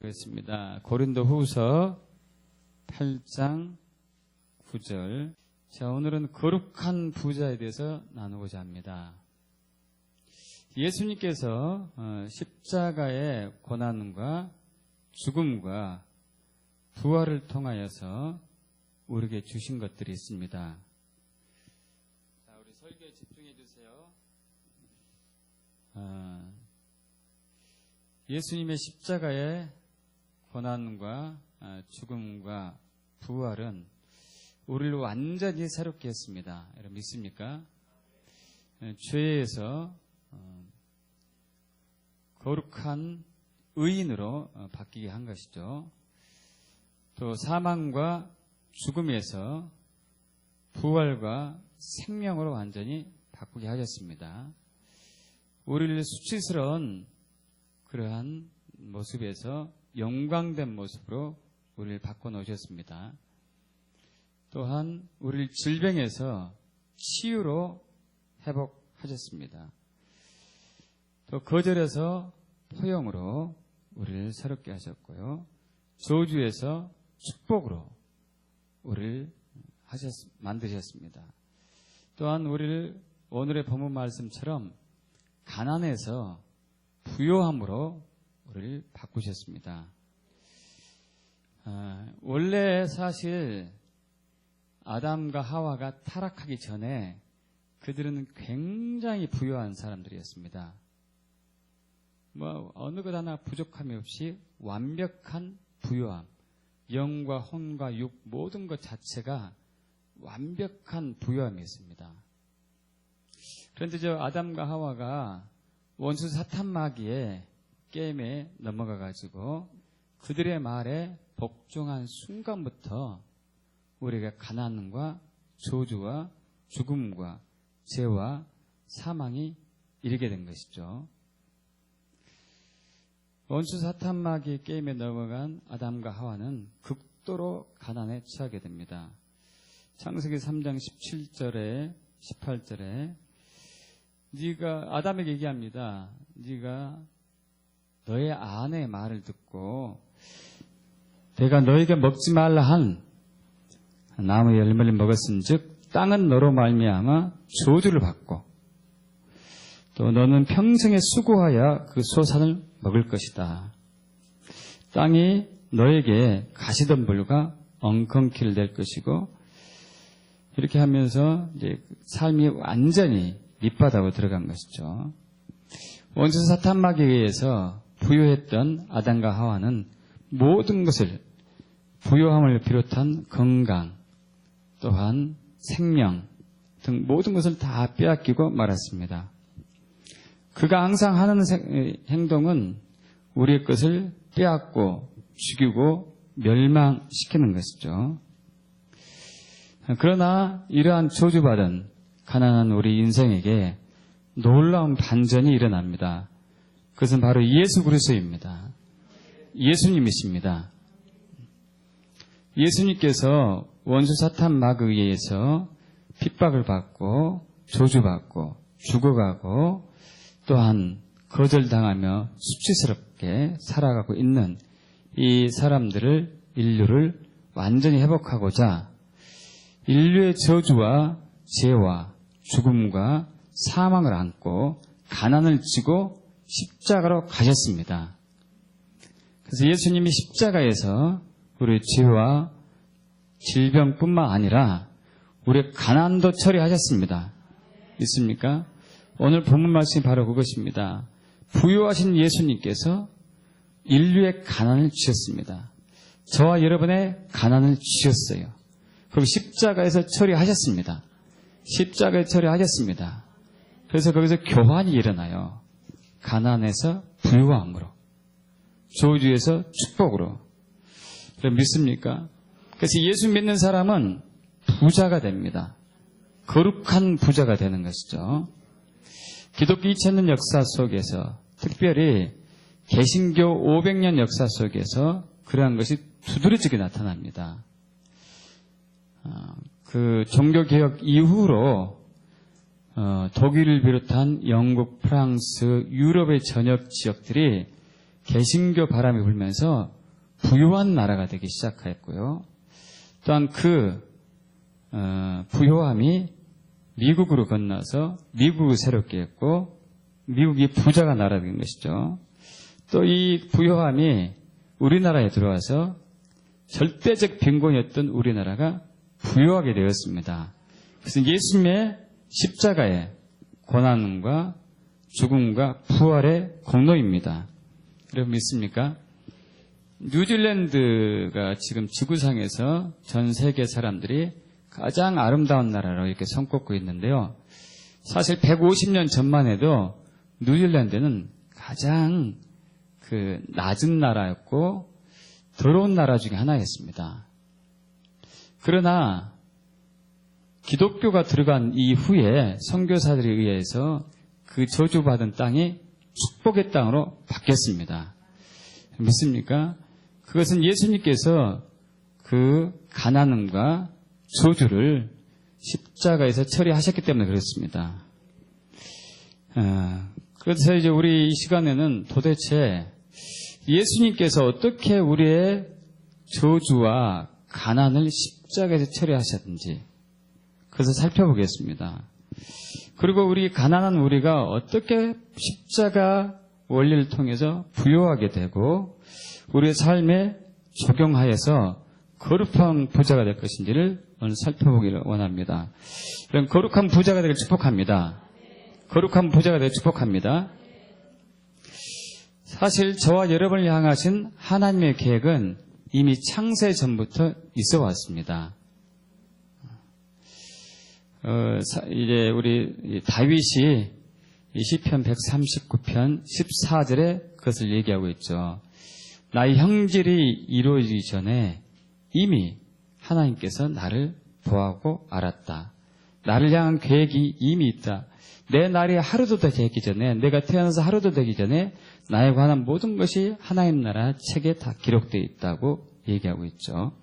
그렇습니다. 고린도후서 8장 9절. 자, 오늘은 거룩한 부자에 대해서 나누고자 합니다. 예수님께서 십자가의 고난과 죽음과 부활을 통하여서 우리에게 주신 것들이 있습니다. 자, 우리 설교에 집중해 주세요. 예수님의 십자가의 고난과 죽음과 부활은 우리를 완전히 새롭게 했습니다. 여러분 믿습니까? 죄에서 거룩한 의인으로 바뀌게 한 것이죠. 또 사망과 죽음에서 부활과 생명으로 완전히 바꾸게 하셨습니다. 우리를 수치스러운 그러한 모습에서 영광된 모습으로 우리를 바꿔놓으셨습니다. 또한 우리를 질병에서 치유로 회복하셨습니다. 또 거절에서 포용으로 우리를 새롭게 하셨고요. 저주에서 축복으로 우리를 만드셨습니다. 또한 우리를 오늘의 본문 말씀처럼 가난에서 부요함으로 우리를 바꾸셨습니다. 원래 사실 아담과 하와가 타락하기 전에 그들은 굉장히 부유한 사람들이었습니다. 어느 것 하나 부족함이 없이 완벽한 부유함, 영과 혼과 육 모든 것 자체가 완벽한 부유함이었습니다. 그런데 저 아담과 하와가 원수 사탄 마귀의 게임에 넘어가 가지고 그들의 말에 복종한 순간부터 우리가 가난과 저주와 죽음과 죄와 사망이 이르게 된 것이죠. 원수 사탄 마귀의 게임에 넘어간 아담과 하와는 극도로 가난에 처하게 됩니다. 창세기 3장 17절에 18절에 네가 아담에게 얘기합니다. 네가 너의 아내의 말을 듣고 내가 너에게 먹지 말라 한 나무의 열매를 먹었은즉 땅은 너로 말미암아 저주를 받고 또 너는 평생에 수고하여 그 소산을 먹을 것이다. 땅이 너에게 가시덤불과 엉겅퀴를 될 것이고 이렇게 하면서 이제 삶이 완전히 밑바닥으로 들어간 것이죠. 원수 사탄 마귀에 의해서 부유했던 아담과 하와는 모든 것을 부유함을 비롯한 건강 또한 생명 등 모든 것을 다 빼앗기고 말았습니다. 그가 항상 하는 행동은 우리의 것을 빼앗고 죽이고 멸망시키는 것이죠. 그러나 이러한 저주받은 가난한 우리 인생에게 놀라운 반전이 일어납니다. 그것은 바로 예수 그리스도입니다. 예수님이십니다. 예수님께서 원수 사탄 마귀에 의해서 핍박을 받고 저주받고 죽어가고 또한 거절당하며 수치스럽게 살아가고 있는 이 사람들을 인류를 완전히 회복하고자 인류의 저주와 죄와 죽음과 사망을 안고 가난을 지고 십자가로 가셨습니다. 그래서 예수님이 십자가에서 우리의 죄와 질병뿐만 아니라 우리의 가난도 처리하셨습니다. 있습니까? 오늘 본문 말씀이 바로 그것입니다. 부유하신 예수님께서 인류의 가난을 주셨습니다. 저와 여러분의 가난을 주셨어요. 그리고 십자가에서 처리하셨습니다. 십자가에 처리하셨습니다. 그래서 거기서 교환이 일어나요. 가난에서 부유함으로, 저주에서 축복으로. 믿습니까? 그래서 예수 믿는 사람은 부자가 됩니다. 거룩한 부자가 되는 것이죠. 기독교 2000년 역사 속에서 특별히 개신교 500년 역사 속에서 그러한 것이 두드러지게 나타납니다. 그 종교개혁 이후로 독일을 비롯한 영국, 프랑스, 유럽의 전역 지역들이 개신교 바람이 불면서 부유한 나라가 되기 시작했고요. 또한 그 부유함이 미국으로 건너서 미국을 새롭게 했고 미국이 부자가 나라가 된 것이죠. 또 이 부유함이 우리나라에 들어와서 절대적 빈곤이었던 우리나라가 부유하게 되었습니다. 그래서 예수님의 십자가의 고난과 죽음과 부활의 공로입니다. 여러분 믿습니까? 뉴질랜드가 지금 지구상에서 전 세계 사람들이 가장 아름다운 나라로 이렇게 손꼽고 있는데요. 사실 150년 전만 해도 뉴질랜드는 가장 그 낮은 나라였고 더러운 나라 중에 하나였습니다. 그러나 기독교가 들어간 이후에 선교사들에 의해서 그 저주받은 땅이 축복의 땅으로 바뀌었습니다. 믿습니까? 그것은 예수님께서 그 가난함과 저주를 십자가에서 처리하셨기 때문에 그렇습니다. 그래서 이제 우리 이 시간에는 도대체 예수님께서 어떻게 우리의 저주와 가난을 십자가에서 처리하셨는지 그것을 살펴보겠습니다. 그리고 우리 가난한 우리가 어떻게 십자가 원리를 통해서 부유하게 되고 우리의 삶에 적용하여서 거룩한 부자가 될 것인지를 오늘 살펴보기를 원합니다. 그럼 거룩한 부자가 되길 축복합니다. 거룩한 부자가 되길 축복합니다. 사실 저와 여러분을 향하신 하나님의 계획은 이미 창세 전부터 있어 왔습니다. 이제 우리 다윗이 시편 139편 14절에 그것을 얘기하고 있죠. 나의 형질이 이루어지기 전에 이미 하나님께서 나를 보하고 알았다. 나를 향한 계획이 이미 있다. 내 날이 하루도 더 되기 전에, 내가 태어나서 하루도 되기 전에 나에 관한 모든 것이 하나님 나라 책에 다 기록되어 있다고 얘기하고 있죠.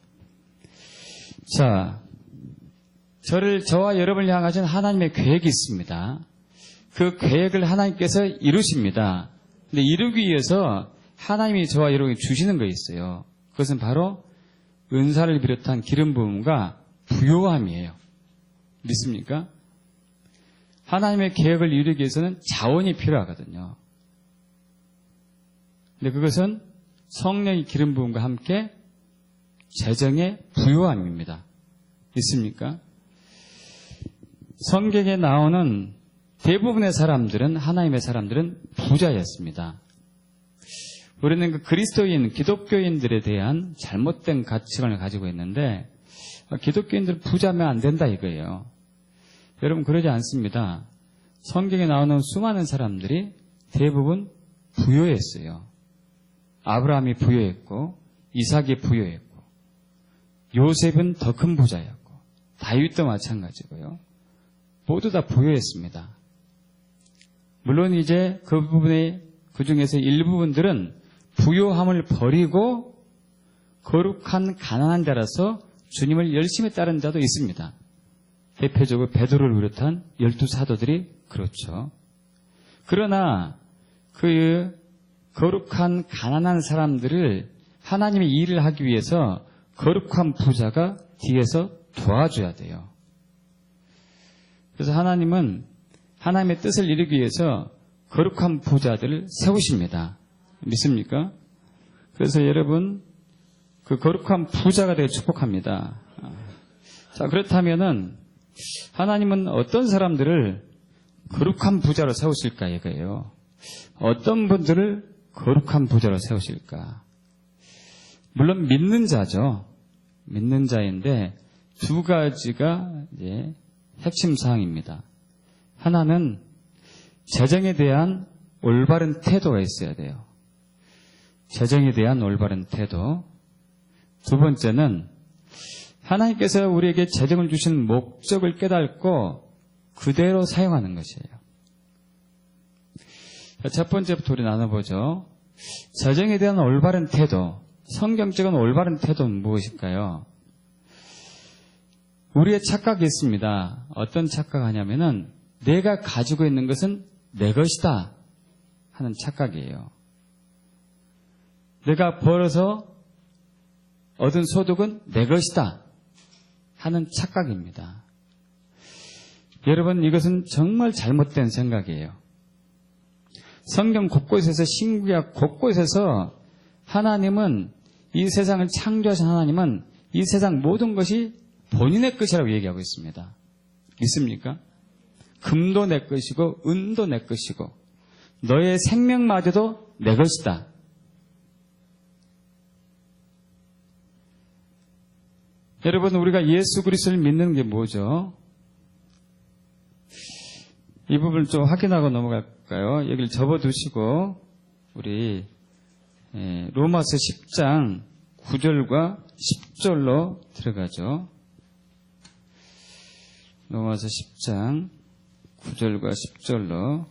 자, 저와 여러분을 향하신 하나님의 계획이 있습니다. 그 계획을 하나님께서 이루십니다. 근데 이루기 위해서 하나님이 저와 여러분에게 주시는 거 있어요. 그것은 바로 은사를 비롯한 기름 부음과 부요함이에요. 믿습니까? 하나님의 계획을 이루기 위해서는 자원이 필요하거든요. 근데 그것은 성령의 기름 부음과 함께 재정의 부요함입니다. 믿습니까? 성경에 나오는 대부분의 사람들은, 하나님의 사람들은 부자였습니다. 우리는 그 그리스도인, 기독교인들에 대한 잘못된 가치관을 가지고 있는데, 기독교인들은 부자면 안 된다 이거예요. 여러분 그러지 않습니다. 성경에 나오는 수많은 사람들이 대부분 부유했어요. 아브라함이 부유했고, 이삭이 부유했고, 요셉은 더 큰 부자였고, 다윗도 마찬가지고요. 모두 다 부유했습니다. 물론 이제 그 중에서 일부분들은 부유함을 버리고 거룩한 가난한 자라서 주님을 열심히 따른 자도 있습니다. 대표적으로 베드로를 비롯한 12사도들이 그렇죠. 그러나 그 거룩한 가난한 사람들을 하나님의 일을 하기 위해서 거룩한 부자가 뒤에서 도와줘야 돼요. 그래서 하나님은 하나님의 뜻을 이루기 위해서 거룩한 부자들을 세우십니다. 믿습니까? 그래서 여러분 그 거룩한 부자가 되길 축복합니다. 자, 그렇다면은 하나님은 어떤 사람들을 거룩한 부자로 세우실까 이거예요. 어떤 분들을 거룩한 부자로 세우실까? 물론 믿는 자죠. 믿는 자인데 두 가지가 이제 핵심 사항입니다. 하나는 재정에 대한 올바른 태도가 있어야 돼요. 재정에 대한 올바른 태도. 두 번째는 하나님께서 우리에게 재정을 주신 목적을 깨닫고 그대로 사용하는 것이에요. 첫 번째부터 우리 나눠보죠. 재정에 대한 올바른 태도. 성경적인 올바른 태도는 무엇일까요? 우리의 착각이 있습니다. 어떤 착각하냐면은 내가 가지고 있는 것은 내 것이다 하는 착각이에요. 내가 벌어서 얻은 소득은 내 것이다 하는 착각입니다. 여러분, 이것은 정말 잘못된 생각이에요. 성경 곳곳에서, 신구약 곳곳에서 하나님은, 이 세상을 창조하신 하나님은 이 세상 모든 것이 본인의 것이라고 얘기하고 있습니다. 믿습니까? 금도 내 것이고 은도 내 것이고 너의 생명마저도 내 것이다. 여러분, 우리가 예수 그리스도를 믿는 게 뭐죠? 이 부분을 좀 확인하고 넘어갈까요? 여기를 접어두시고 우리 로마서 10장 9절과 10절로 들어가죠. 로마서 10장 9절과 10절로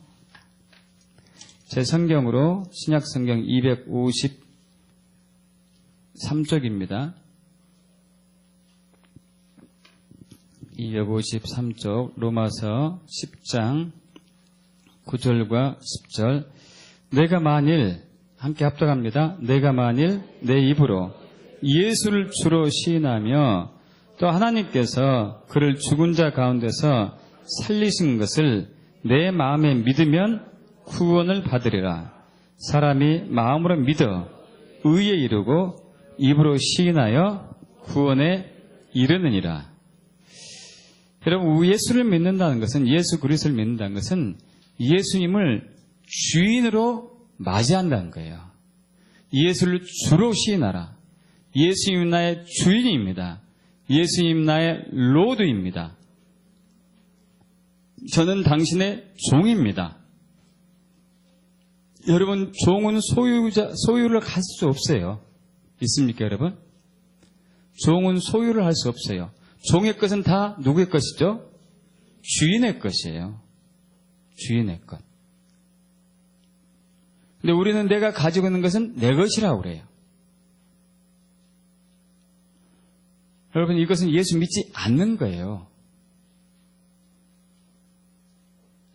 제 성경으로 신약성경 253쪽입니다. 253쪽 로마서 10장 9절과 10절. 내가 만일, 함께 합독합니다. 내가 만일 내 입으로 예수를 주로 시인하며 또 하나님께서 그를 죽은 자 가운데서 살리신 것을 내 마음에 믿으면 구원을 받으리라. 사람이 마음으로 믿어 의에 이르고 입으로 시인하여 구원에 이르느니라. 여러분, 예수를 믿는다는 것은, 예수 그리스도를 믿는다는 것은 예수님을 주인으로 맞이한다는 거예요. 예수를 주로 시인하라. 예수님 나의 주인입니다. 예수님 나의 로드입니다. 저는 당신의 종입니다. 여러분, 종은 소유를 할 수 없어요. 있습니까, 여러분? 종은 소유를 할 수 없어요. 종의 것은 다 누구의 것이죠? 주인의 것이에요. 주인의 것. 근데 우리는 내가 가지고 있는 것은 내 것이라고 그래요. 여러분, 이것은 예수 믿지 않는 거예요.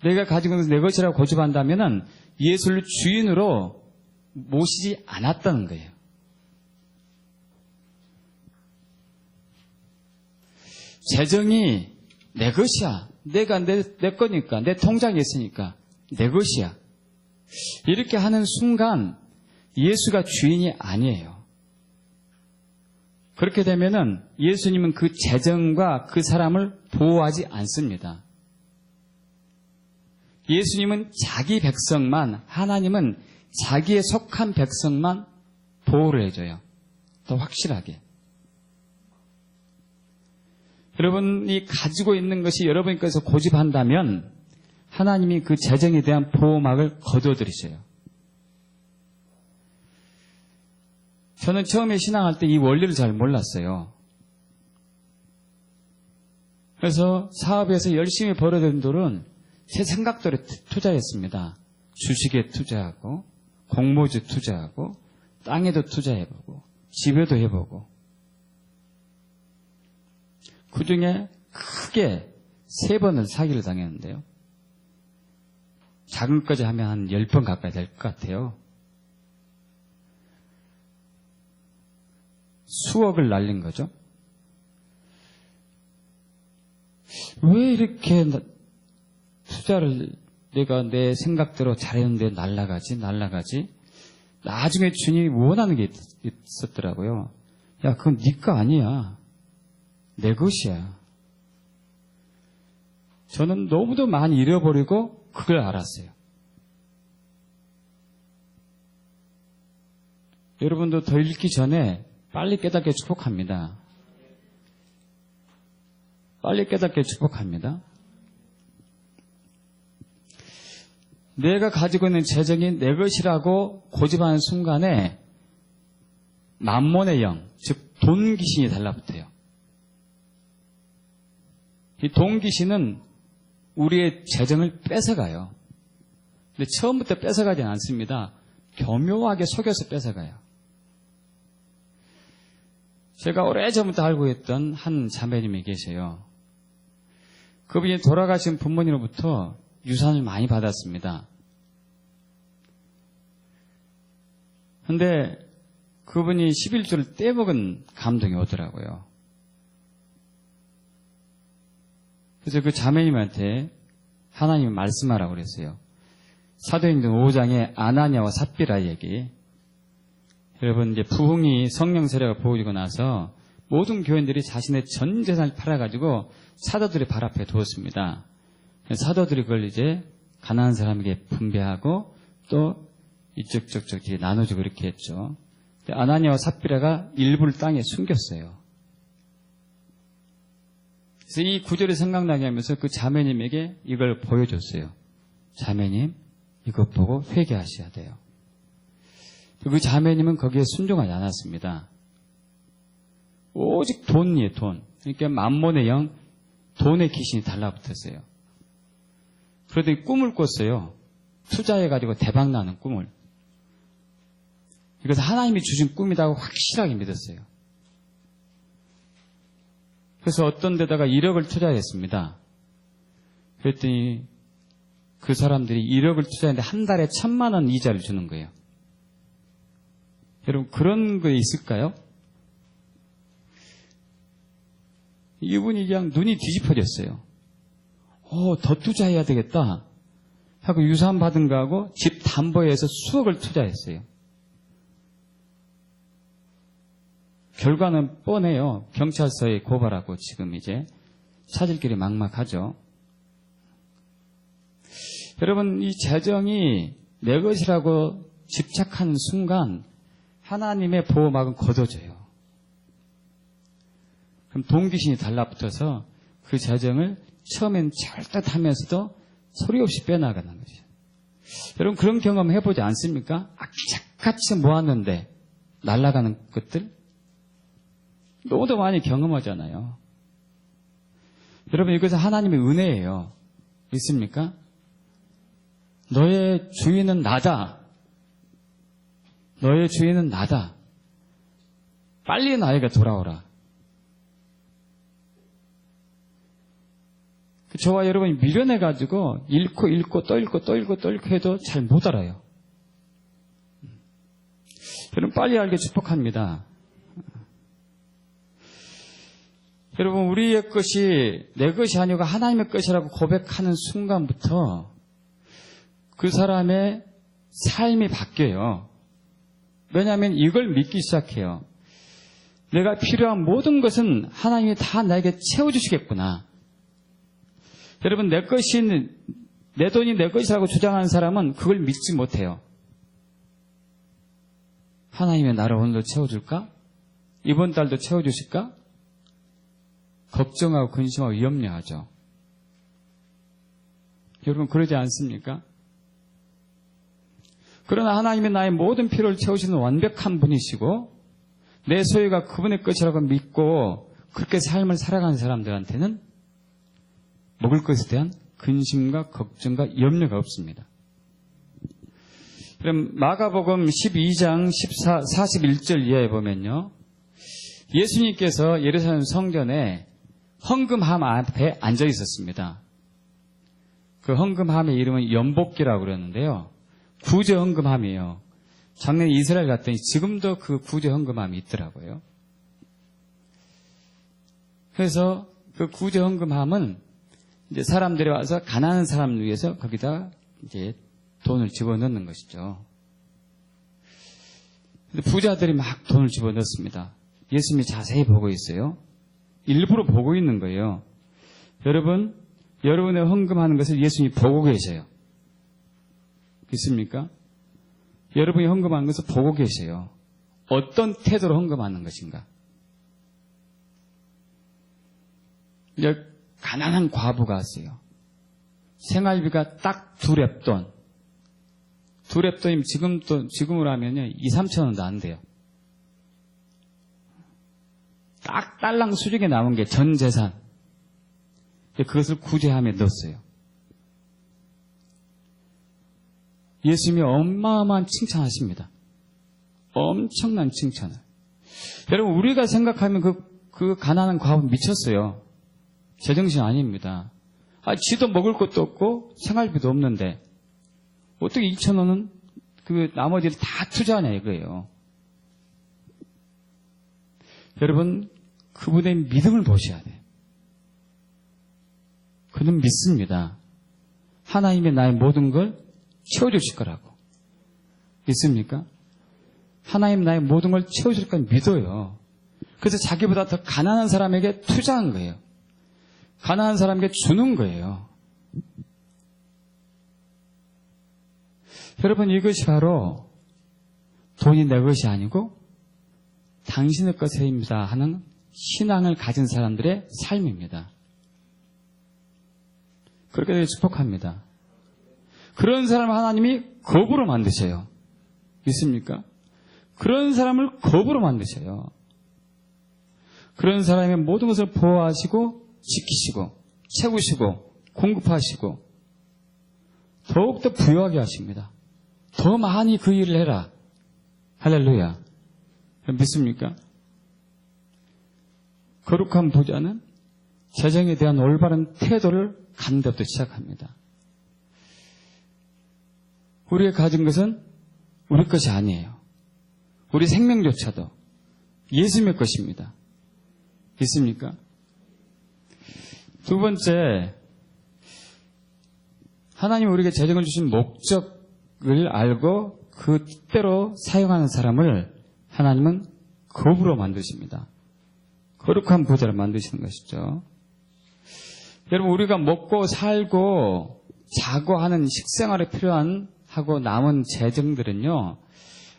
내가 가지고 있는 것은 내 것이라고 고집한다면 예수를 주인으로 모시지 않았다는 거예요. 재정이 내 것이야. 내가 내 거니까, 내 통장에 있으니까 내 것이야. 이렇게 하는 순간 예수가 주인이 아니에요. 그렇게 되면은 예수님은 그 재정과 그 사람을 보호하지 않습니다. 예수님은 자기 백성만, 하나님은 자기에 속한 백성만 보호를 해줘요. 더 확실하게. 여러분이 가지고 있는 것이 여러분 것에서 고집한다면 하나님이 그 재정에 대한 보호막을 거둬들이셔요. 저는 처음에 신앙할 때 이 원리를 잘 몰랐어요. 그래서 사업에서 열심히 벌어들인 돈은 제 생각대로 투자했습니다. 주식에 투자하고 공모주 투자하고 땅에도 투자해보고 집에도 해보고 그 중에 크게 3번을 사기를 당했는데요. 작은 것까지 하면 한 10번 가까이 될 것 같아요. 수억을 날린 거죠. 왜 이렇게 투자를 내가 내 생각대로 잘했는데 날라가지? 나중에 주님이 원하는 게 있었더라고요. 야, 그건 네 거 아니야. 내 것이야. 저는 너무도 많이 잃어버리고 그걸 알았어요. 여러분도 더 잃기 전에 빨리 깨닫게 축복합니다. 빨리 깨닫게 축복합니다. 내가 가지고 있는 재정이 내 것이라고 고집하는 순간에 만몬의 영, 즉 돈 귀신이 달라붙어요. 이 돈 귀신은 우리의 재정을 뺏어가요. 근데 처음부터 뺏어가지 않습니다. 교묘하게 속여서 뺏어가요. 제가 오래전부터 알고 있던 한 자매님이 계세요. 그분이 돌아가신 부모님으로부터 유산을 많이 받았습니다. 근데 그분이 11조를 떼먹은 감동이 오더라고요. 그래서 그 자매님한테 하나님이 말씀하라고 그랬어요. 사도행전 5장에 아나니아와 삽비라 얘기. 여러분, 이제 부흥이 성령 세례가 부어지고 나서 모든 교인들이 자신의 전 재산을 팔아가지고 사도들의 발 앞에 두었습니다. 사도들이 그걸 이제 가난한 사람에게 분배하고 또 이쪽 저쪽 나눠주고 이렇게 했죠. 아나니아와 삽비라가 일부를 땅에 숨겼어요. 그래서 이 구절이 생각나게 하면서 그 자매님에게 이걸 보여줬어요. 자매님, 이것 보고 회개하셔야 돼요. 그 자매님은 거기에 순종하지 않았습니다. 오직 돈이에요, 돈. 그러니까 만몬의 영, 돈의 귀신이 달라붙었어요. 그러더니 꿈을 꿨어요. 투자해가지고 대박나는 꿈을. 그래서 하나님이 주신 꿈이라고 확실하게 믿었어요. 그래서 어떤 데다가 1억을 투자했습니다. 그랬더니 그 사람들이 1억을 투자했는데 한 달에 1,000만 원 이자를 주는 거예요. 여러분, 그런 거 있을까요? 이분이 그냥 눈이 뒤집어졌어요. 더 투자해야 되겠다 하고 유산 받은 거하고 집 담보해서 수억을 투자했어요. 결과는 뻔해요. 경찰서에 고발하고 지금 이제 찾을 길이 막막하죠. 여러분, 이 재정이 내 것이라고 집착하는 순간 하나님의 보호막은 걷어져요. 그럼 돈귀신이 달라붙어서 그 재정을 처음엔 찰떡하면서도 소리 없이 빼나가는 거죠. 여러분, 그런 경험 해보지 않습니까? 악착같이 모았는데 날아가는 것들 너무도 많이 경험하잖아요. 여러분, 이것은 하나님의 은혜예요. 있습니까? 너의 주인은 나다. 너의 주인은 나다. 빨리 나에게 돌아오라. 저와 여러분이 미련해가지고 읽고 또 읽고 해도 잘 못 알아요. 여러분, 빨리 알게 축복합니다. 여러분, 우리의 것이 내 것이 아니고 하나님의 것이라고 고백하는 순간부터 그 사람의 삶이 바뀌어요. 왜냐하면 이걸 믿기 시작해요. 내가 필요한 모든 것은 하나님이 다 나에게 채워주시겠구나. 여러분, 내 돈이 내 것이라고 주장하는 사람은 그걸 믿지 못해요. 하나님이 나를 오늘도 채워줄까? 이번 달도 채워주실까? 걱정하고 근심하고 염려하죠. 여러분, 그러지 않습니까? 그러나 하나님이 나의 모든 필요를 채우시는 완벽한 분이시고 내 소유가 그분의 것이라고 믿고 그렇게 삶을 살아가는 사람들한테는 먹을 것에 대한 근심과 걱정과 염려가 없습니다. 그럼 마가복음 12장 41절 이하에 보면요, 예수님께서 예루살렘 성전에 헌금함 앞에 앉아 있었습니다. 그 헌금함의 이름은 연복기라고 그러는데요, 구제 헌금함이에요. 작년에 이스라엘 갔더니 지금도 그 구제 헌금함이 있더라고요. 그래서 그 구제 헌금함은 이제 사람들이 와서 가난한 사람을 위해서 거기다 이제 돈을 집어넣는 것이죠. 근데 부자들이 막 돈을 집어넣습니다. 예수님이 자세히 보고 있어요. 일부러 보고 있는 거예요. 여러분, 여러분의 헌금하는 것을 예수님이 보고 계셔요. 있습니까? 여러분이 헌금하는 것을 보고 계세요. 어떤 태도로 헌금하는 것인가? 이제 가난한 과부가 왔어요. 생활비가 딱 2렙돈. 2렙돈이면 지금으로 하면요, 2-3천 원도 안 돼요. 딱 딸랑 수중에 남은 게 전 재산. 그것을 구제함에 넣었어요. 예수님이 어마어마한 칭찬하십니다. 엄청난 칭찬을. 여러분, 우리가 생각하면 그 가난한 과부 미쳤어요. 제정신 아닙니다. 지도 먹을 것도 없고 생활비도 없는데 어떻게 2,000원은 그 나머지를 다 투자하냐 이거예요. 여러분, 그분의 믿음을 보셔야 돼요. 그는 믿습니다. 하나님이 나의 모든 걸 채워주실 거라고. 믿습니까? 하나님 나의 모든 걸 채워줄 걸 믿어요. 그래서 자기보다 더 가난한 사람에게 투자한 거예요. 가난한 사람에게 주는 거예요. 여러분, 이것이 바로 돈이 내 것이 아니고 당신의 것입니다 하는 신앙을 가진 사람들의 삶입니다. 그렇게 축복합니다. 그런 사람을 하나님이 겁으로 만드셔요. 믿습니까? 그런 사람을 겁으로 만드셔요. 그런 사람의 모든 것을 보호하시고 지키시고 채우시고 공급하시고 더욱더 부유하게 하십니다. 더 많이 그 일을 해라. 할렐루야. 믿습니까? 거룩한 부자는 재정에 대한 올바른 태도를 갖는 데부터 시작합니다. 우리가 가진 것은 우리 것이 아니에요. 우리 생명조차도 예수님의 것입니다. 믿습니까? 두 번째, 하나님이 우리에게 재정을 주신 목적을 알고 그 뜻대로 사용하는 사람을 하나님은 겁으로 만드십니다. 거룩한 부자를 만드시는 것이죠. 여러분, 우리가 먹고 살고 자고 하는 식생활에 필요한 하고 남은 재정들은요,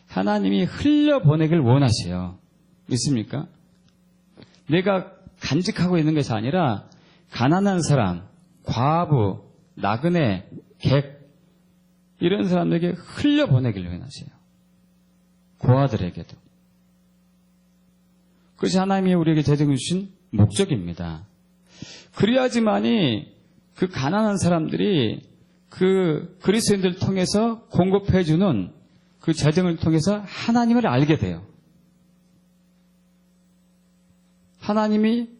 하나님이 흘려보내길 원하세요. 믿습니까? 내가 간직하고 있는 것이 아니라 가난한 사람, 과부, 나그네, 객 이런 사람들에게 흘려보내길 원하세요. 고아들에게도. 그것이 하나님이 우리에게 재정을 주신 목적입니다. 그래야지만이 그 가난한 사람들이 그 그리스도인들을 통해서 공급해주는 그 재정을 통해서 하나님을 알게 돼요. 하나님이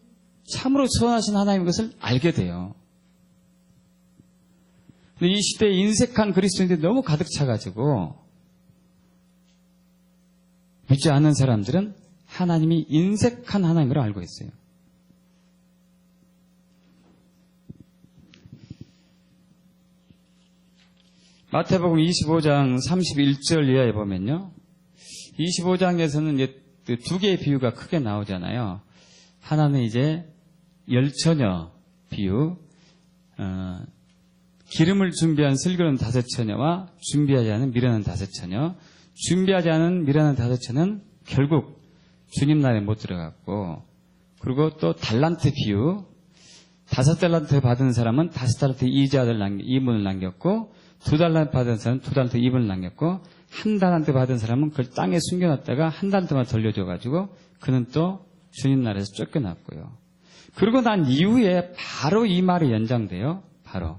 참으로 선하신 하나님인 것을 알게 돼요. 근데 이 시대에 인색한 그리스도인들이 너무 가득 차가지고 믿지 않는 사람들은 하나님이 인색한 하나님을 알고 있어요. 마태복음 25장 31절 이하에 보면요. 25장에서는 이제 두 개의 비유가 크게 나오잖아요. 하나는 이제 열처녀 비유, 기름을 준비한 슬기로운 5처녀와 준비하지 않은 미련한 5처녀. 준비하지 않은 미련한 5처녀는 결국 주님 나라에 못 들어갔고, 그리고 또 달란트 비유, 5달란트 받은 사람은 5달란트 이문을 남겼고, 2달란트 받은 사람은 2달란트 2분을 남겼고, 1달란트 받은 사람은 그걸 땅에 숨겨놨다가 1달란트만 돌려줘가지고 그는 또 주님 나라에서 쫓겨났고요. 그러고 난 이후에 바로 이 말이 연장돼요. 바로.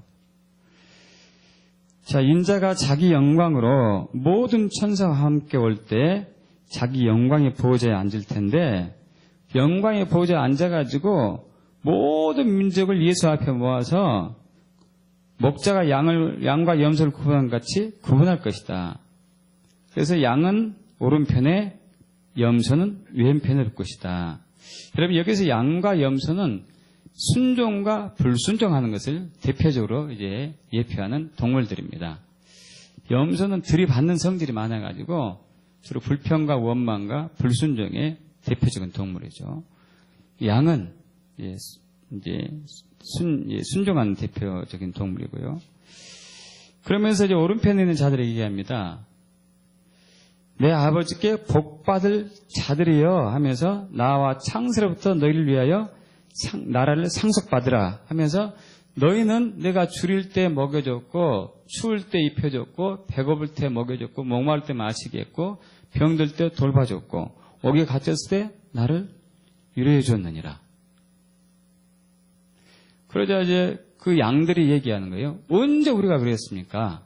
자, 인자가 자기 영광으로 모든 천사와 함께 올 때 자기 영광의 보호자에 앉을 텐데, 영광의 보호자에 앉아가지고 모든 민족을 예수 앞에 모아서 목자가 양과 염소를 구분한 같이 구분할 것이다. 그래서 양은 오른편에, 염소는 왼편에 둘 것이다. 여러분, 여기서 양과 염소는 순종과 불순종하는 것을 대표적으로 이제 예표하는 동물들입니다. 염소는 들이받는 성질이 많아가지고 주로 불평과 원망과 불순종의 대표적인 동물이죠. 양은 이제 순종하는 대표적인 동물이고요. 그러면서 이제 오른편에 있는 자들에게 얘기합니다. 내 아버지께 복받을 자들이여 하면서 나와 창세로부터 너희를 위하여 나라를 상속받으라 하면서, 너희는 내가 줄일 때 먹여줬고, 추울 때 입혀줬고, 배고플 때 먹여줬고, 목마를 때 마시게 했고, 병들 때 돌봐줬고, 옥에 갇혔을 때 나를 위로해 줬느니라. 그러자 이제 그 양들이 얘기하는 거예요. 언제 우리가 그랬습니까?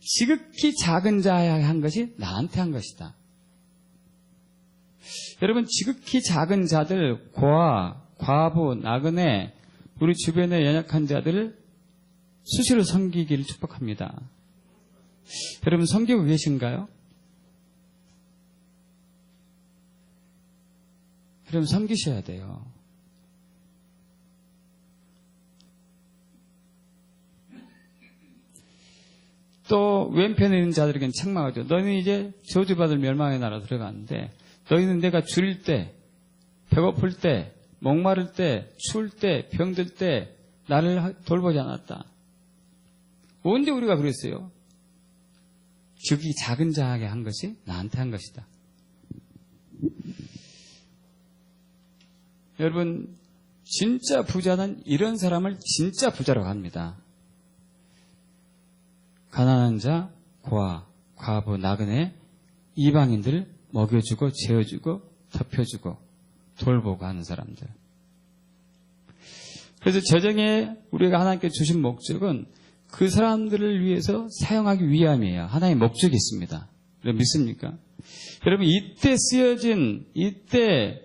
지극히 작은 자야 한 것이 나한테 한 것이다. 여러분, 지극히 작은 자들, 고아, 과부, 나그네, 우리 주변의 연약한 자들을 수시로 섬기기를 축복합니다. 여러분, 섬기고 계신가요? 그럼 섬기셔야 돼요. 또 왼편에 있는 자들에게는 책망하죠. 너희는 이제 저주받을 멸망의 나라 들어가는데 너희는 내가 줄일 때, 배고플 때, 목마를 때, 추울 때, 병들 때 나를 돌보지 않았다. 언제 우리가 그랬어요? 적이 작은 자에게 한 것이 나한테 한 것이다. 여러분, 진짜 부자는 이런 사람을 진짜 부자라고 합니다. 가난한 자, 고아, 과부, 나그네, 이방인들 먹여주고 재워주고 덮여주고 돌보고 하는 사람들. 그래서 재정에 우리가 하나님께 주신 목적은 그 사람들을 위해서 사용하기 위함이에요. 하나의 목적이 있습니다. 여러분 믿습니까? 여러분 이때 쓰여진, 이때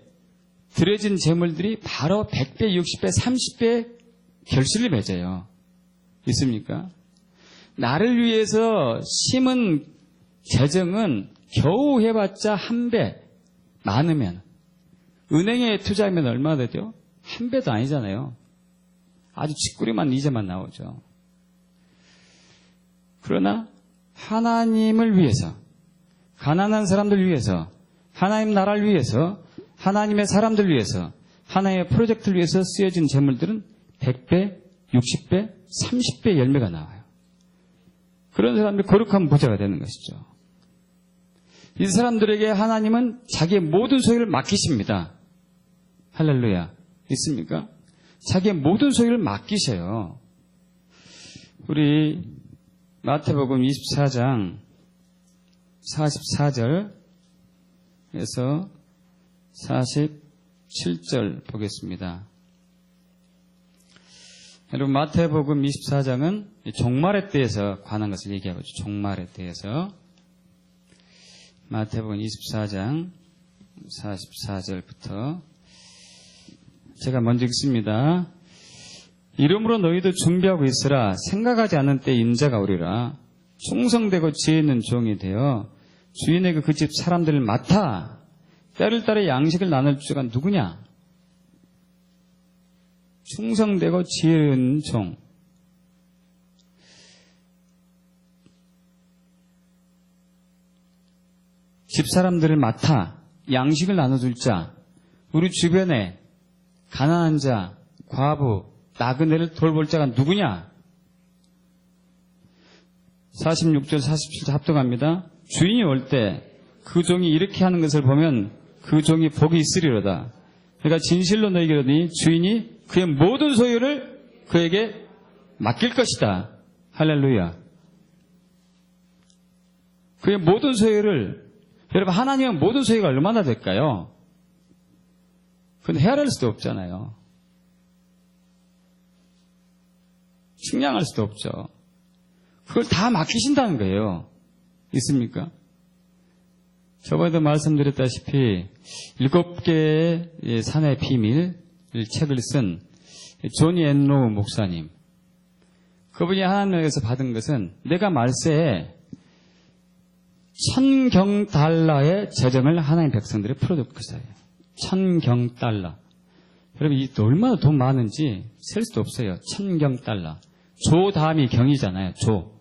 들여진 재물들이 바로 100배, 60배, 30배 결실을 맺어요. 있습니까? 나를 위해서 심은 재정은 겨우 해봤자 1배, 많으면. 은행에 투자하면 얼마 되죠? 1배도 아니잖아요. 아주 쥐꼬리만 이자만 나오죠. 그러나 하나님을 위해서, 가난한 사람들 위해서, 하나님 나라를 위해서, 하나님의 사람들 위해서, 하나님의 프로젝트를 위해서 쓰여진 재물들은 100배, 60배, 30배 열매가 나와요. 그런 사람들이 거룩한 부자가 되는 것이죠. 이 사람들에게 하나님은 자기의 모든 소유를 맡기십니다. 할렐루야. 있습니까? 자기의 모든 소유를 맡기셔요. 우리 마태복음 24장 44절에서 47절 보겠습니다. 여러분 마태복음 24장은 종말에 대해서 관한 것을 얘기하고 있죠. 종말에 대해서. 마태복음 24장 44절부터 제가 먼저 읽습니다. 이러므로 너희도 준비하고 있으라. 생각하지 않은 때 인자가 오리라. 충성되고 지혜 있는 종이 되어 주인에게 그 집 사람들을 맡아 때를 따라 양식을 나눌 주가 누구냐? 충성되고 지혜 있는 종. 집 사람들을 맡아 양식을 나눠줄 자. 우리 주변에 가난한 자, 과부, 나그네를 돌볼 자가 누구냐? 46절, 47절 합독합니다. 주인이 올 때 그 종이 이렇게 하는 것을 보면 그 종이 복이 있으리로다. 그러니까 진실로 너희에게 이르노니 주인이 그의 모든 소유를 그에게 맡길 것이다. 할렐루야. 그의 모든 소유를, 여러분 하나님은 모든 소유가 얼마나 될까요? 그건 헤아릴 수도 없잖아요. 측량할 수도 없죠. 그걸 다 맡기신다는 거예요. 있습니까? 저번에도 말씀드렸다시피 7개의 산의 비밀 책을 쓴 조니 앤로우 목사님. 그분이 하나님에게서 받은 것은 내가 말세에 1000경 달러의 재정을 하나님 백성들에 풀어줄 것이다. 1000경 달러. 여러분 이 얼마나 돈 많은지 셀 수도 없어요. 1000경 달러. 조 다음이 경이잖아요. 조.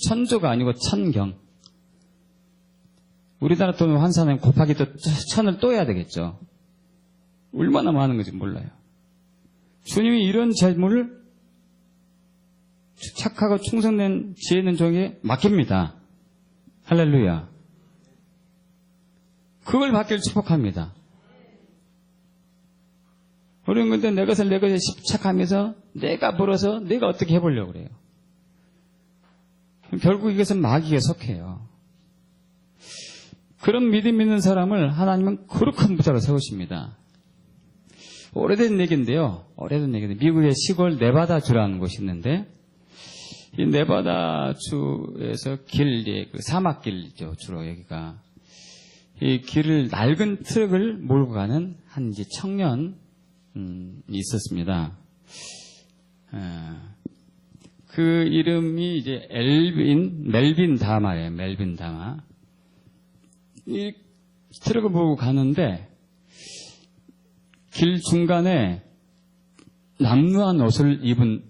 천조가 아니고 1000경. 우리나라 돈 환산하면 곱하기 또 1000을 또 해야 되겠죠. 얼마나 많은 건지 몰라요. 주님이 이런 재물을 착하고 충성된 지혜 있는 종에게 맡깁니다. 할렐루야. 그걸 받기를 축복합니다. 우리는 근데 내 것을 내 것에 집착하면서 내가 벌어서 내가 어떻게 해보려고 그래요. 결국 이것은 마귀에 속해요. 그런 믿음 있는 사람을 하나님은 거룩한 부자로 세우십니다. 오래된 얘기인데요. 미국의 시골 네바다주라는 곳이 있는데 이 네바다주에서 그 사막길이죠. 주로 여기가. 이 길을 낡은 트럭을 몰고 가는 한 이제 청년이 있었습니다. 그 이름이 이제 멜빈 다마예요. 멜빈 다마. 이 트럭을 몰고 가는데 길 중간에 남루한 옷을 입은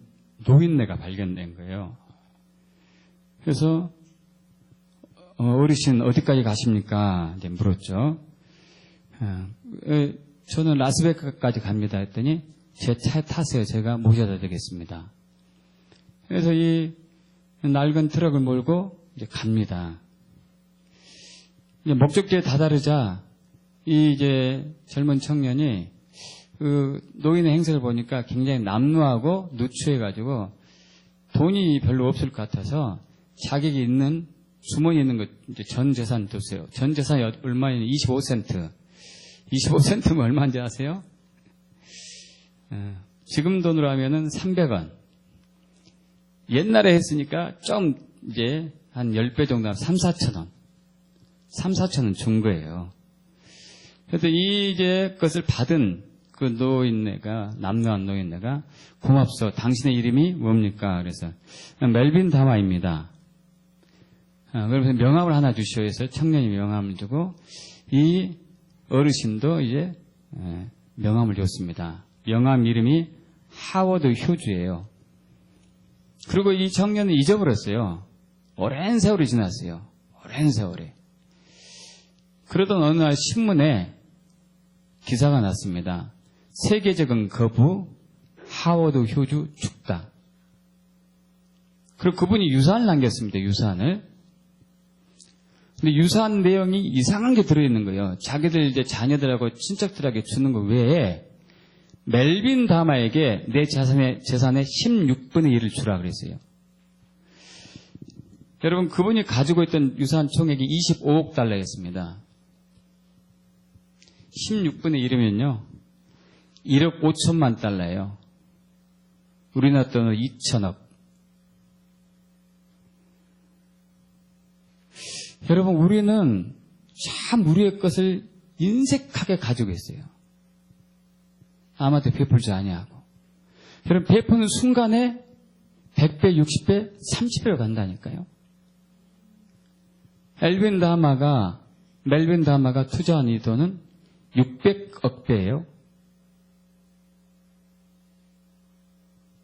노인네가 발견된 거예요. 그래서 어르신 어디까지 가십니까? 이제 물었죠. 저는 라스베가스까지 갑니다 했더니 제 차에 타세요. 제가 모셔다 드리겠습니다. 그래서 이 낡은 트럭을 몰고 이제 갑니다. 이제 목적지에 다다르자 이 이제 젊은 청년이 그 노인의 행세를 보니까 굉장히 남루하고 누추해가지고 돈이 별로 없을 것 같아서 자격이 있는 주머니에 있는 거 이제 전 재산 뒀어요. 전 재산이 얼마냐? 25센트. 25센트면 얼마인지 아세요? 지금 돈으로 하면은 300원. 옛날에 했으니까 좀 이제 한 10배 정도 하면 3, 4천 원. 3, 4천 원 준 거예요. 그래서 이 이제 것을 받은 그 노인네가, 남루한 노인네가 고맙소. 당신의 이름이 뭡니까? 그래서 멜빈 다마입니다. 그러면서 명함을 하나 주시오 해서 청년이 명함을 주고 이 어르신도 이제 명함을 줬습니다. 명함 이름이 하워드 휴즈예요. 그리고 이 청년은 잊어버렸어요. 오랜 세월이 지났어요. 오랜 세월이. 그러던 어느 날 신문에 기사가 났습니다. 세계적인 거부 하워드 휴즈 죽다. 그리고 그분이 유산을 남겼습니다. 유산을. 근데 유산 내용이 이상한 게 들어있는 거예요. 자기들 이제 자녀들하고 친척들에게 주는 거 외에 멜빈 다마에게 내 재산의 16분의 1을 주라 그랬어요. 여러분, 그분이 가지고 있던 유산 총액이 25억 달러였습니다. 16분의 1이면요, 1억 5천만 달러예요. 우리나라 돈으로 2천억. 여러분, 우리는 참 우리의 것을 인색하게 가지고 있어요. 아무한테 베풀지 아니하고. 여러분, 베푸는 순간에 100배, 60배, 30배로 간다니까요. 멜빈 다마가 투자한 이 돈은 600억 배예요.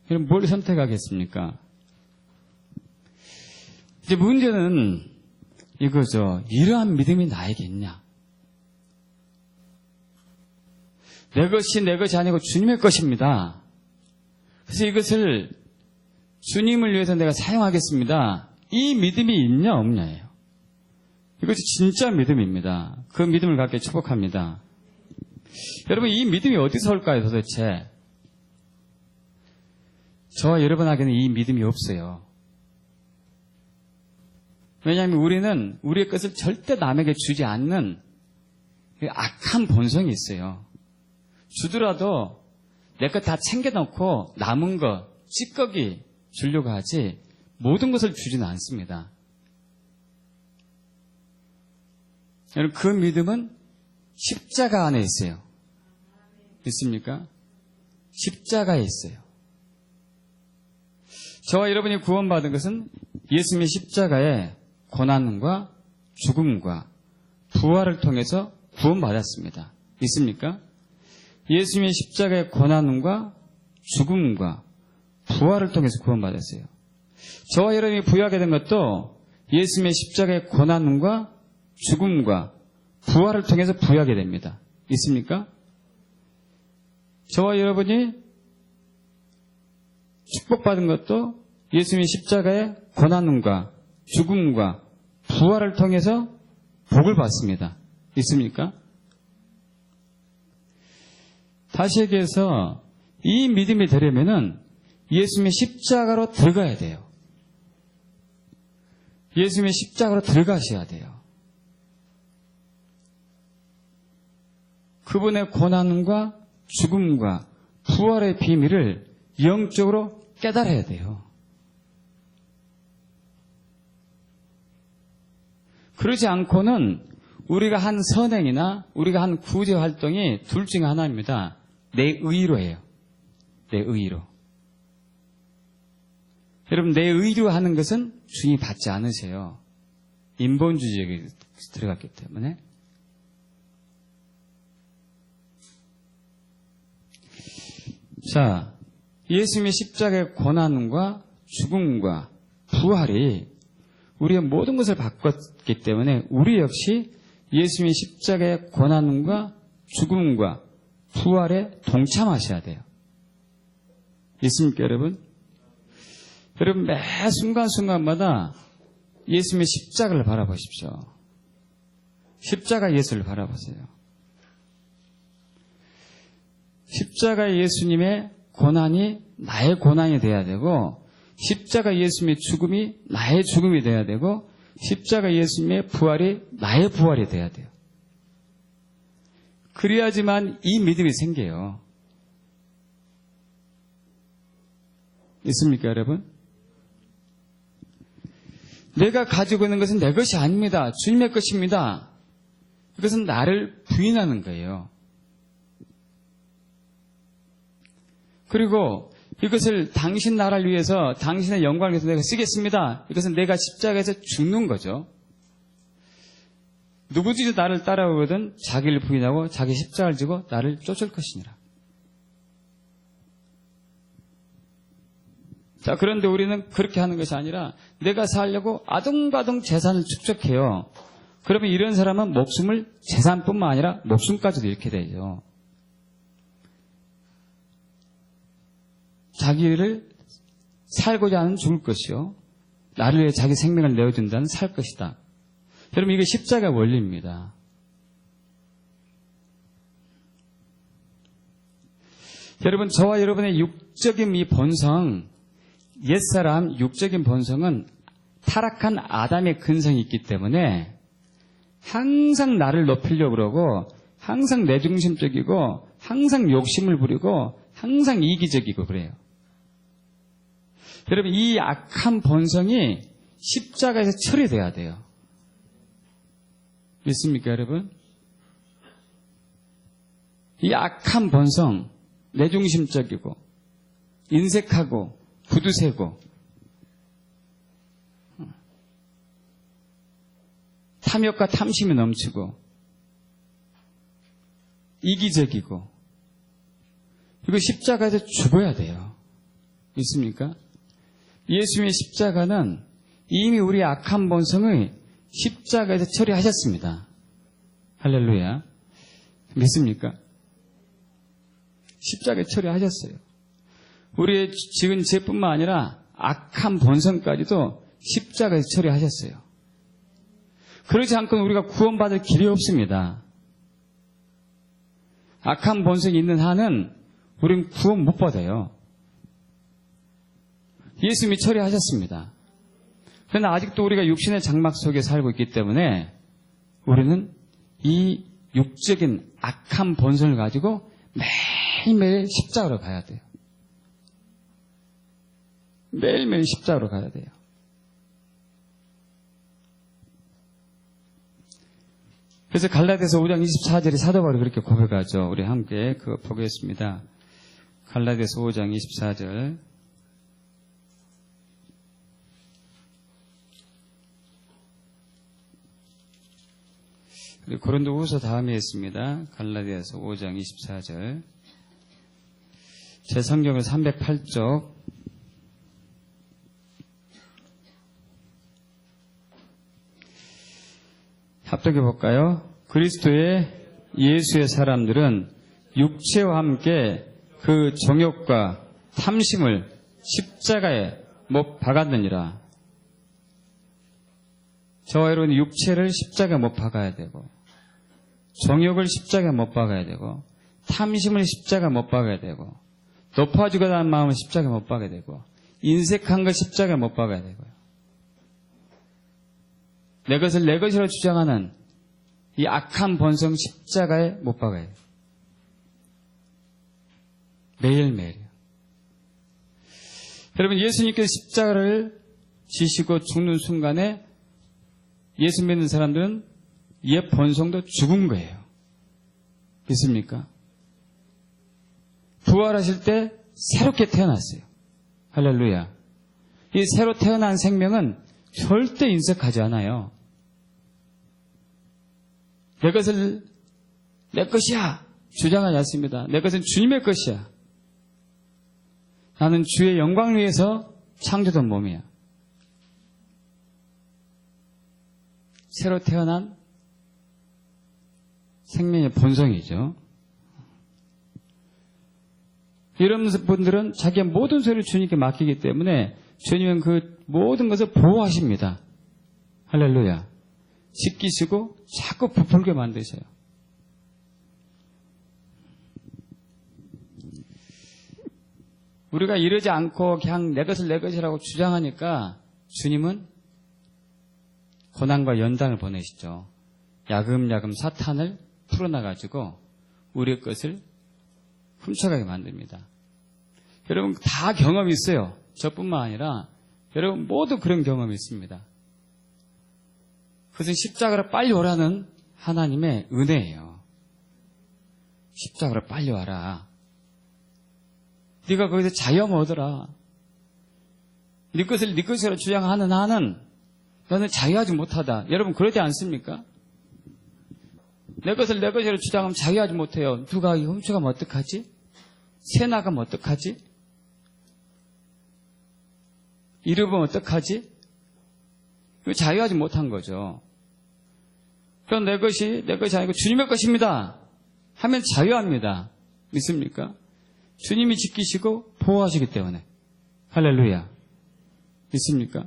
그럼 뭘 선택하겠습니까? 이제 문제는 이거죠. 이러한 믿음이 나에게 있냐? 내 것이 아니고 주님의 것입니다. 그래서 이것을 주님을 위해서 내가 사용하겠습니다. 이 믿음이 있냐 없냐예요. 이것이 진짜 믿음입니다. 그 믿음을 갖게 축복합니다. 여러분, 이 믿음이 어디서 올까요 도대체? 저와 여러분에게는 이 믿음이 없어요. 왜냐하면 우리는 우리의 것을 절대 남에게 주지 않는 악한 본성이 있어요. 주더라도 내 것 다 챙겨놓고 남은 거 찌꺼기 주려고 하지 모든 것을 주지는 않습니다. 여러분, 그 믿음은 십자가 안에 있어요. 있습니까? 십자가에 있어요. 저와 여러분이 구원받은 것은 예수님의 십자가의 고난과 죽음과 부활을 통해서 구원받았습니다. 있습니까? 예수님의 십자가의 고난과 죽음과 부활을 통해서 구원받았어요. 저와 여러분이 부여하게 된 것도 예수님의 십자가의 고난과 죽음과 부활을 통해서 부여하게 됩니다. 있습니까? 저와 여러분이 축복받은 것도 예수님의 십자가의 고난과 죽음과 부활을 통해서 복을 받습니다. 있습니까? 다시 얘기해서 이 믿음이 되려면은 예수님의 십자가로 들어가야 돼요. 예수님의 십자가로 들어가셔야 돼요. 그분의 고난과 죽음과 부활의 비밀을 영적으로 깨달아야 돼요. 그러지 않고는 우리가 한 선행이나 우리가 한 구제 활동이 둘 중에 하나입니다. 내 의로 해요. 내 의로. 여러분, 내 의로 하는 것은 주님이 받지 않으세요. 인본주의에 들어갔기 때문에. 자, 예수님의 십자가의 고난과 죽음과 부활이 우리의 모든 것을 바꿨기 때문에 우리 역시 예수님의 십자가의 고난과 죽음과 부활에 동참하셔야 돼요. 있습니까, 여러분? 여러분, 매 순간순간마다 예수님의 십자가를 바라보십시오. 십자가 예수를 바라보세요. 십자가 예수님의 고난이 나의 고난이 돼야 되고, 십자가 예수님의 죽음이 나의 죽음이 돼야 되고, 십자가 예수님의 부활이 나의 부활이 돼야 돼요. 그래야지만 이 믿음이 생겨요. 있습니까, 여러분? 내가 가지고 있는 것은 내 것이 아닙니다. 주님의 것입니다. 이것은 나를 부인하는 거예요. 그리고 이것을 당신 나라를 위해서, 당신의 영광을 위해서 내가 쓰겠습니다. 이것은 내가 십자가에서 죽는 거죠. 누구든지 나를 따라오거든 자기를 부인하고 자기 십자가를 지고 나를 쫓을 것이니라. 자, 그런데 우리는 그렇게 하는 것이 아니라 내가 살려고 아둥바둥 재산을 축적해요. 그러면 이런 사람은 목숨을 재산뿐만 아니라 목숨까지도 잃게 되죠. 자기를 살고자 하는 죽을 것이요. 나를 위해 자기 생명을 내어준다는 살 것이다. 여러분, 이게 십자가 원리입니다. 여러분, 저와 여러분의 육적인 이 본성, 옛사람 육적인 본성은 타락한 아담의 근성이 있기 때문에 항상 나를 높이려고 그러고, 항상 내중심적이고, 항상 욕심을 부리고, 항상 이기적이고 그래요. 여러분, 이 악한 본성이 십자가에서 처리돼야 돼요. 믿습니까, 여러분? 이 악한 본성, 내중심적이고, 인색하고, 구두쇠고, 탐욕과 탐심이 넘치고, 이기적이고, 이거 십자가에서 죽어야 돼요. 믿습니까? 예수님의 십자가는 이미 우리 악한 본성을 십자가에서 처리하셨습니다. 할렐루야. 믿습니까? 십자가에 처리하셨어요. 우리의 지은 죄뿐만 아니라 악한 본성까지도 십자가에서 처리하셨어요. 그렇지 않고는 우리가 구원받을 길이 없습니다. 악한 본성이 있는 한은 우리는 구원 못 받아요. 예수님이 처리하셨습니다. 그러나 아직도 우리가 육신의 장막 속에 살고 있기 때문에 우리는 이 육적인 악한 본성을 가지고 매일매일 십자가로 가야 돼요. 매일매일 십자가로 가야 돼요. 그래서 갈라디아서 5장 24절에 사도 바울이 그렇게 고백하죠. 우리 함께 그거 보겠습니다. 갈라디아서 5장 24절. 고린도후서 다음에 있습니다. 갈라디아서 5장 24절. 제 성경을 308쪽. 합독해 볼까요? 그리스도의 예수의 사람들은 육체와 함께 그 정욕과 탐심을 십자가에 못 박았느니라. 저와 여러분 육체를 십자가에 못 박아야 되고, 정욕을 십자가에 못 박아야 되고, 탐심을 십자가에 못 박아야 되고, 높아지고자 하는 마음을 십자가에 못 박아야 되고, 인색한 걸 십자가에 못 박아야 되고요. 내 것을 내 것이라고 주장하는 이 악한 본성 십자가에 못 박아야 돼요. 매일매일이요. 여러분, 예수님께서 십자가를 지시고 죽는 순간에 예수 믿는 사람들은 옛 본성도 죽은 거예요. 믿습니까? 부활하실 때 새롭게 태어났어요. 할렐루야. 이 새로 태어난 생명은 절대 인색하지 않아요. 내 것을 내 것이야 주장하지 않습니다. 내 것은 주님의 것이야. 나는 주의 영광을 위해서 창조된 몸이야. 새로 태어난 생명의 본성이죠. 이런 분들은 자기의 모든 소리를 주님께 맡기기 때문에 주님은 그 모든 것을 보호하십니다. 할렐루야. 지키시고 자꾸 부풀게 만드셔요. 우리가 이러지 않고 그냥 내 것을 내 것이라고 주장하니까 주님은 고난과 연단을 보내시죠. 야금야금 사탄을 풀어놔가지고 우리의 것을 훔쳐가게 만듭니다. 여러분 다 경험이 있어요. 저뿐만 아니라 여러분 모두 그런 경험이 있습니다. 그것은 십자가로 빨리 오라는 하나님의 은혜예요. 십자가로 빨리 와라. 네가 거기서 자유함을 얻어라. 네 것을 네 것으로 주장하는 한은 너는 자유하지 못하다. 여러분 그러지 않습니까? 내 것을 내 것으로 주장하면 자유하지 못해요. 누가 이 훔쳐가면 어떡하지? 새 나가면 어떡하지? 잃으면 어떡하지? 이거 자유하지 못한 거죠. 그건 내 것이 아니고 주님의 것입니다 하면 자유합니다. 믿습니까? 주님이 지키시고 보호하시기 때문에. 할렐루야. 믿습니까?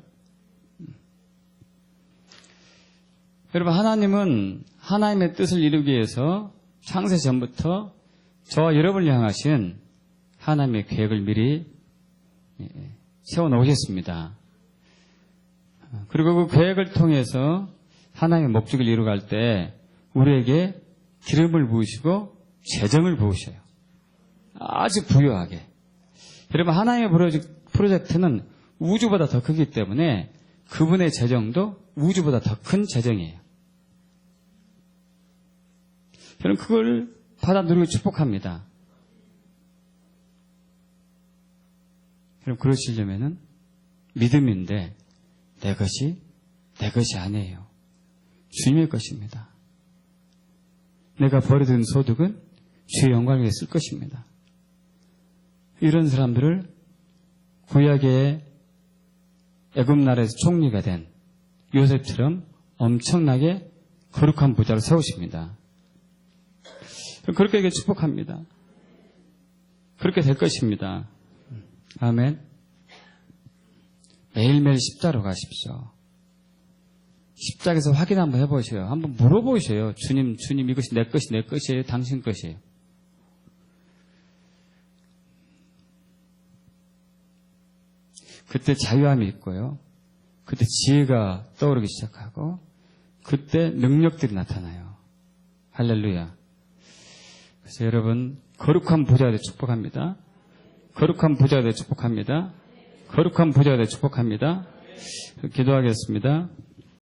여러분 하나님은 하나님의 뜻을 이루기 위해서 창세 전부터 저와 여러분을 향하신 하나님의 계획을 미리 세워놓으셨습니다. 그리고 그 계획을 통해서 하나님의 목적을 이루어갈 때 우리에게 기름을 부으시고 재정을 부으셔요. 아주 부유하게. 여러분 하나님의 프로젝트는 우주보다 더 크기 때문에 그분의 재정도 우주보다 더 큰 재정이에요. 저는 그걸 받아 누리고 축복합니다. 그럼 그러시려면은 믿음인데 내 것이 아니에요. 주님의 것입니다. 내가 버려둔 소득은 주의 영광을 위해 쓸 것입니다. 이런 사람들을 구약의 애굽 나라에서 총리가 된 요셉처럼 엄청나게 거룩한 부자로 세우십니다. 그렇게 축복합니다. 그렇게 될 것입니다. 아멘. 매일매일 십자로 가십시오. 십자가에서 확인 한번 해보세요. 한번 물어보세요. 주님, 이것이 내 것이에요? 당신 것이에요? 그때 자유함이 있고요. 그때 지혜가 떠오르기 시작하고 그때 능력들이 나타나요. 할렐루야. 그래서 여러분 거룩한 부자가 되어 축복합니다. 거룩한 부자가 되어 축복합니다. 거룩한 부자가 되어 축복합니다. 기도하겠습니다.